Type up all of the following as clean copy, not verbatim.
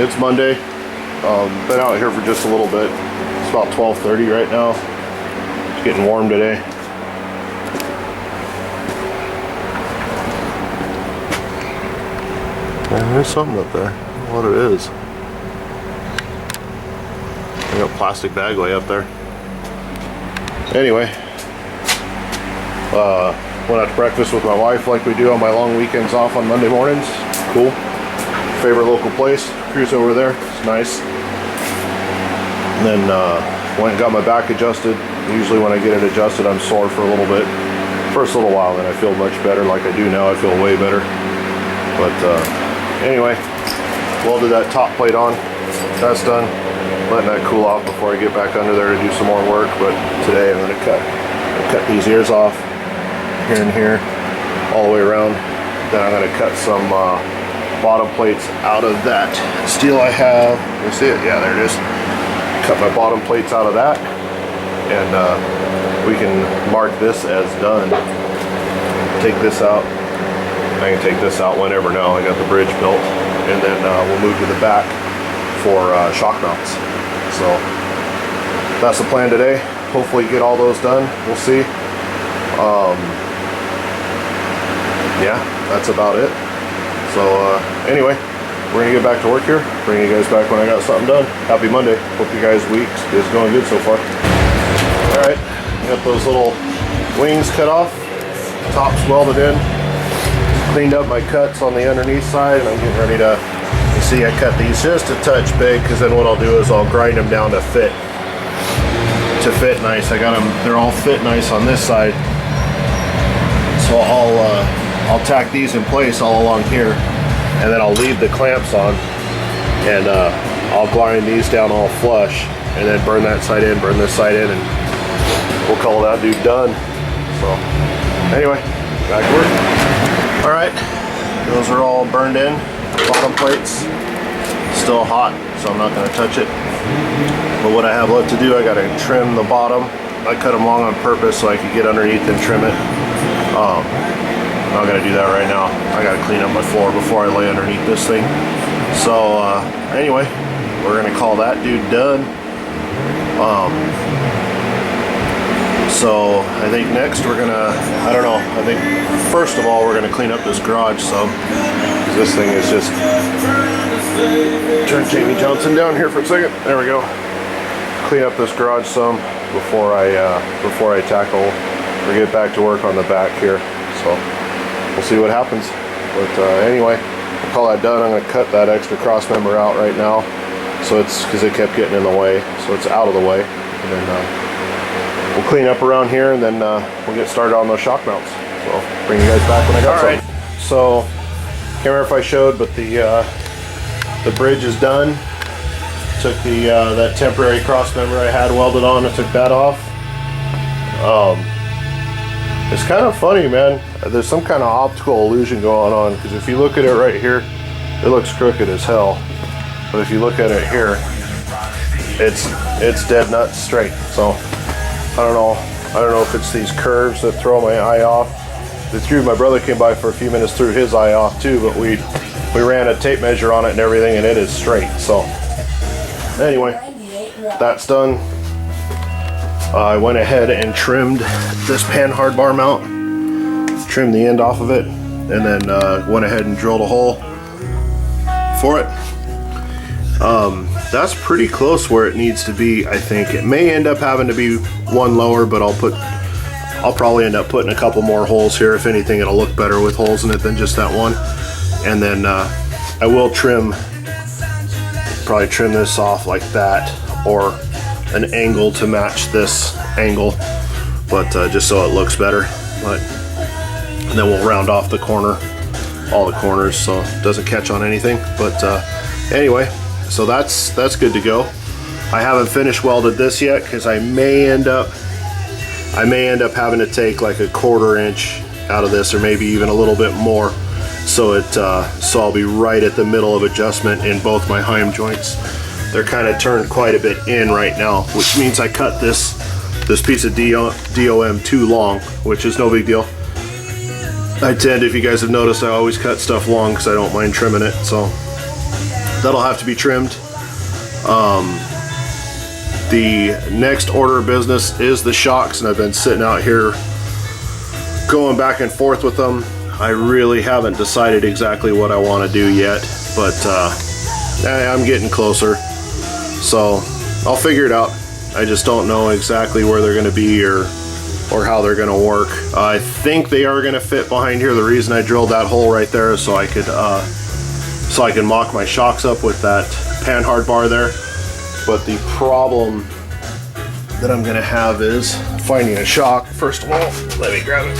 It's Monday. Been out here for just a little bit. It's about 12:30 right now. It's getting warm today. Man, there's something up there. I don't know what it is. I got a plastic bag way up there. Anyway, went out to breakfast with my wife like we do on my long weekends off on Monday mornings. Cool. Favorite local place. Cruise over there. It's nice. And then went and got my back adjusted. Usually when I get it adjusted, I'm sore for a little bit. First little while, then I feel much better. Like I do now, I feel way better. But anyway, welded that top plate on. That's done. Letting that cool off before I get back under there to do some more work. But today I'm going to cut these ears off here and here, all the way around. Then I'm going to cut some bottom plates out of that steel I have. You see it? Yeah, there it is. Cut my bottom plates out of that, and we can mark this as done. Take this out. I can take this out whenever now. I got the bridge built, and then we'll move to the back for shock mounts. So that's the plan today. Hopefully get all those done. We'll see. Yeah, that's about it. So anyway, we're gonna get back to work here. Bring you guys back when I got something done. Happy Monday. Hope you guys' week is going good so far. All right, got those little wings cut off. Tops welded in. Cleaned up my cuts on the underneath side, and I'm getting ready to. You see, I cut these just a touch big, because then what I'll do is I'll grind them down to fit nice. I got them. They're all fit nice on this side. So I'll tack these in place all along here, and then I'll leave the clamps on, and I'll grind these down all flush, and then burn that side in, burn this side in, and we'll call that dude done. So anyway, back to work. All right, those are all burned in. Bottom plates still hot, so I'm not going to touch it. But what I have left to do, I got to trim the bottom. I cut them long on purpose so I could get underneath and trim it. I'm not going to do that right now. I got to clean up my floor before I lay underneath this thing. So anyway, we're going to call that dude done. So I think next we're going to, I don't know, I think first of all we're going to clean up this garage some. This thing is just, turn Jamie Johnson down here for a second. There we go. Clean up this garage some before I tackle or get back to work on the back here. So we'll see what happens. But anyway, we'll call that done. I'm going to cut that extra cross member out right now. So it's because it kept getting in the way. So it's out of the way. And then we'll clean up around here, and then we'll get started on those shock mounts. So I'll bring you guys back when I got some. So can't remember if I showed, but the bridge is done. Took the that temporary cross member I had welded on, I took that off. It's kind of funny, man. There's some kind of optical illusion going on, because if you look at it right here, it looks crooked as hell. But if you look at it here, it's dead nuts straight. So I don't know if it's these curves that throw my eye off. My brother came by for a few minutes, threw his eye off too, but we ran a tape measure on it and everything, and it is straight. So anyway, that's done. I went ahead and trimmed this panhard bar mount, trimmed the end off of it, and then went ahead and drilled a hole for it. That's pretty close where it needs to be. I think it may end up having to be one lower, but I'll probably end up putting a couple more holes here. If anything, it'll look better with holes in it than just that one. And then I will probably trim this off like that, or an angle to match this angle, but just so it looks better. But then we'll round off the corner, all the corners, so it doesn't catch on anything. But anyway, so that's good to go. I haven't finished welded this yet, because I may end up having to take like a 1/4 inch out of this, or maybe even a little bit more, so I'll be right at the middle of adjustment in both my heim joints. They're kind of turned quite a bit in right now, which means I cut this piece of DOM too long, which is no big deal. I tend, if you guys have noticed, I always cut stuff long because I don't mind trimming it. So that'll have to be trimmed. The next order of business is the shocks, and I've been sitting out here going back and forth with them. I really haven't decided exactly what I want to do yet, but I'm getting closer, so I'll figure it out. I just don't know exactly where they're going to be or how they're going to work. I think they are going to fit behind here. The reason I drilled that hole right there is so I can mock my shocks up with that panhard bar there. But the problem that I'm going to have is finding a shock. First of all, let me grab it.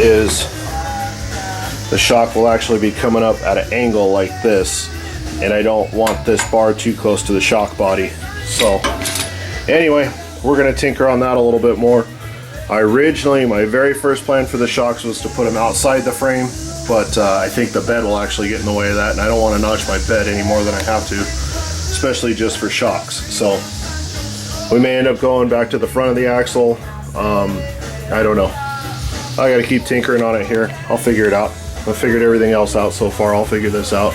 Is the shock will actually be coming up at an angle like this, and I don't want this bar too close to the shock body. So anyway, we're going to tinker on that a little bit more. Originally, my very first plan for the shocks was to put them outside the frame, but I think the bed will actually get in the way of that, and I don't want to notch my bed any more than I have to, especially just for shocks. So we may end up going back to the front of the axle. I don't know. I got to keep tinkering on it here. I'll figure it out. I've figured everything else out so far. I'll figure this out.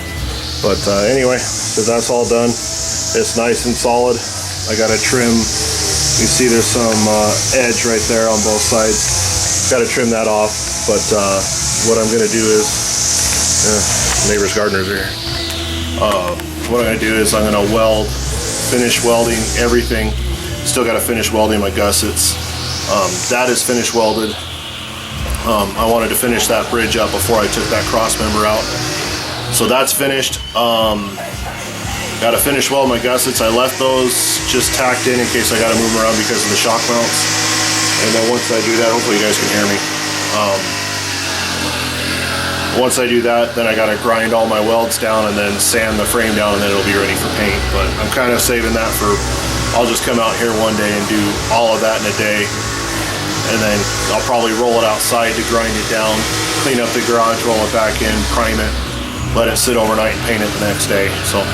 But anyway, so that's all done. It's nice and solid. I got to trim. You see there's some edge right there on both sides. Got to trim that off. But what I'm going to do is, neighbor's gardeners are here. What I'm going to do is I'm going to finish welding everything. Still got to finish welding my gussets. That is finished welded. I wanted to finish that bridge up before I took that cross member out. So that's finished. Got to finish weld my gussets. I left those just tacked in case I got to move them around because of the shock mounts. And then once I do that, hopefully you guys can hear me. Once I do that, then I got to grind all my welds down and then sand the frame down, and then it'll be ready for paint. But I'm kind of saving that for, I'll just come out here one day and do all of that in a day. And then I'll probably roll it outside to grind it down, clean up the garage, roll it back in, prime it, let it sit overnight and paint it the next day. So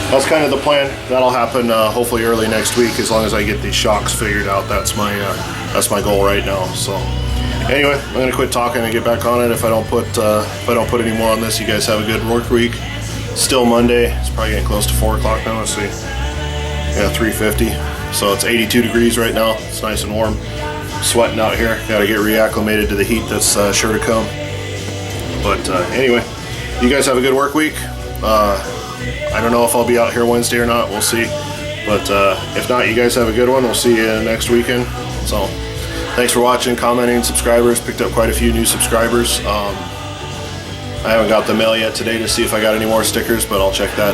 that's kind of the plan. That'll happen hopefully early next week, as long as I get these shocks figured out. That's my goal right now. So anyway, I'm gonna quit talking and get back on it. If I don't put any more on this, you guys have a good work week. Still Monday. It's probably getting close to 4 o'clock now. Let's see. Yeah, 3:50. So it's 82 degrees right now. It's nice and warm. Sweating out here. Got to get reacclimated to the heat that's sure to come. But anyway, you guys have a good work week. I don't know if I'll be out here Wednesday or not. We'll see. But if not, you guys have a good one. We'll see you next weekend. So thanks for watching, commenting, subscribers. Picked up quite a few new subscribers. I haven't got the mail yet today to see if I got any more stickers, but I'll check that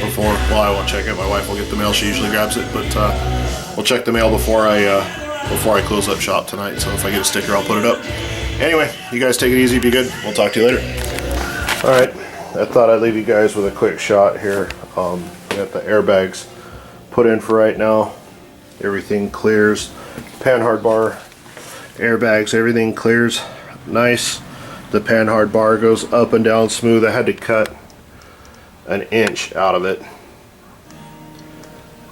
before. Well, I won't check it. My wife will get the mail. She usually grabs it, but we'll check the mail before I close up shop tonight. So if I get a sticker, I'll put it up. Anyway, you guys take it easy, be good. We'll talk to you later. All right, I thought I'd leave you guys with a quick shot here. Got the airbags put in for right now. Everything clears. Panhard bar, airbags, everything clears nice. The panhard bar goes up and down smooth. I had to cut an inch out of it.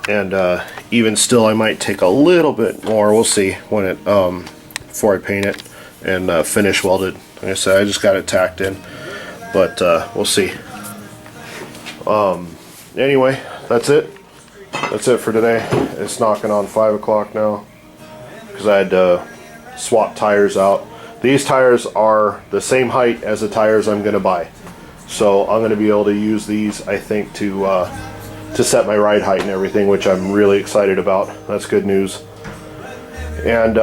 And even still, I might take a little bit more. We'll see when it before I paint it and finish weld it. Like I said, I just got it tacked in, but we'll see. Anyway, that's it. That's it for today. It's knocking on 5 o'clock now because I had to swap tires out. These tires are the same height as the tires I'm going to buy, so I'm going to be able to use these, I think, to set my ride height and everything, which I'm really excited about. That's good news. And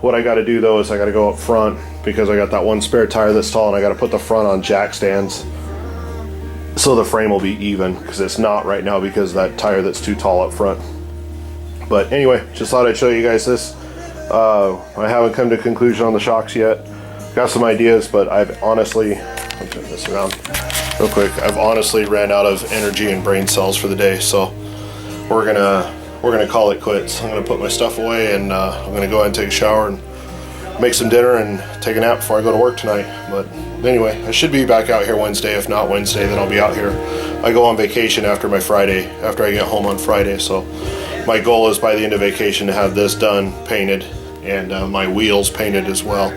what I got to do though is I got to go up front because I got that one spare tire that's tall, and I got to put the front on jack stands so the frame will be even, because it's not right now because of that tire that's too tall up front. But anyway, just thought I'd show you guys this. I haven't come to a conclusion on the shocks yet. Got some ideas, but I've honestly, I'll turn this around real quick. I've honestly ran out of energy and brain cells for the day, so we're gonna call it quits. I'm gonna put my stuff away, and I'm gonna go ahead and take a shower and make some dinner and take a nap before I go to work tonight. But anyway, I should be back out here Wednesday. If not Wednesday, then I'll be out here. I go on vacation after my Friday, after I get home on Friday, so my goal is by the end of vacation to have this done, painted, and my wheels painted as well,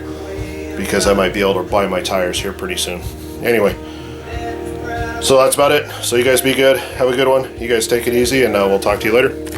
because I might be able to buy my tires here pretty soon. Anyway, so that's about it. So you guys be good, have a good one, you guys take it easy, and we'll talk to you later.